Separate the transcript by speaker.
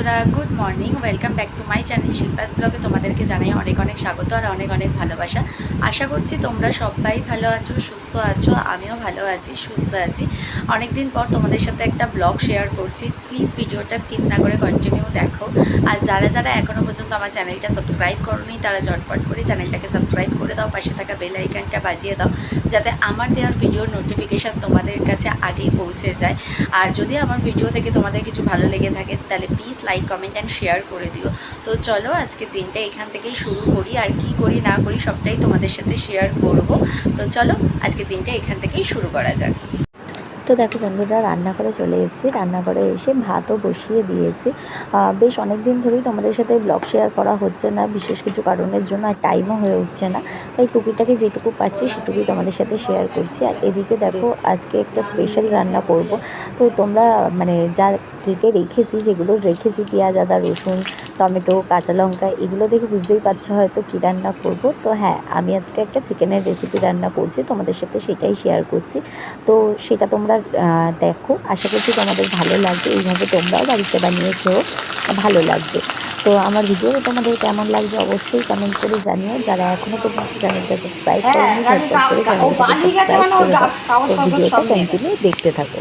Speaker 1: বন্ধুরা, good morning. Welcome back to my channel Shilpa's ব্লগে তোমাদেরকে জানাই অনেক অনেক স্বাগত আর অনেক অনেক ভালোবাসা। আশা করছি তোমরা সবাই ভালো আছো, সুস্থ আছো। আমিও ভালো আছি, সুস্থ আছি। অনেক দিন পর তোমাদের সাথে একটা ব্লগ শেয়ার করছি। প্লিজ ভিডিওটা স্কিপ না করে কন্টিনিউ দেখো। আর যারা যারা এখনও পর্যন্ত আমার চ্যানেলটা সাবস্ক্রাইব করোনি তারা ঝটপট করে চ্যানেলটাকে সাবস্ক্রাইব করে দাও, পাশে থাকা বেল আইকনটা বাজিয়ে দাও, যাতে আমার দেওয়ার ভিডিওর নোটিফিকেশান তোমাদের কাছে আগেই পৌঁছে যায়। আর যদি আমার ভিডিও থেকে তোমাদের কিছু ভালো লেগে থাকে তাহলে please like, comment and share করে দিও। তো চলো আজকের দিনটা এখান থেকেই শুরু করি, আর কি করি না করি সবটাই তোমাদের সাথে শেয়ার করব। তো চলো আজকের দিনটা এখান থেকেই শুরু করা যাক।
Speaker 2: তো দেখো বন্ধুরা, রান্নাঘরে চলে এসেছি। রান্নাঘরে এসে ভাতও বসিয়ে দিয়েছি। বেশ অনেক দিন ধরেই তোমাদের সাথে ব্লগ শেয়ার করা হচ্ছে না, বিশেষ কিছু কারণের জন্য, আর টাইমও হয়ে উঠছে না। তাই টুকিটাকে যেটুকু পাচ্ছি সেটুকুই তোমাদের সাথে শেয়ার করছি। আর এদিকে দেখো, আজকে একটা স্পেশাল রান্না করব। তো তোমরা মানে যা কেটে রেখেছি, যেগুলো রেখেছি পেঁয়াজ, আদা, রসুন, টমেটো, কাঁচা লঙ্কা, এগুলো দেখে বুঝতেই পারছো হয়তো কী রান্না করব। তো হ্যাঁ, আমি আজকে একটা চিকেনের রেসিপি রান্না করছি, তোমাদের সাথে সেটাই শেয়ার করছি। তো সেটা তোমরা দেখো, আশা করছি তোমাদের ভালো লাগবে। এইভাবে তোমরাও বাড়িতে বানিয়ে খেও, ভালো লাগবে। তো আমার ভিডিও তোমাদের কেমন লাগবে অবশ্যই কমেন্ট করে জানিও। যারা এখনও পর্যন্ত চ্যানেলটা সাবস্ক্রাইব
Speaker 1: হ্যাঁ,
Speaker 2: করেনি ঝটপট করে
Speaker 1: ও
Speaker 2: চ্যানেলটাকে
Speaker 1: বালিয়ে গেছে
Speaker 2: সাবস্ক্রাইব
Speaker 1: মানে ওর
Speaker 2: করে দাও।
Speaker 1: কাগজ
Speaker 2: তো
Speaker 1: ফাগজ
Speaker 2: ভিডিওটা
Speaker 1: সব নিয়ে গেছে।
Speaker 2: কন্টিনিউ দেখতে থাকো।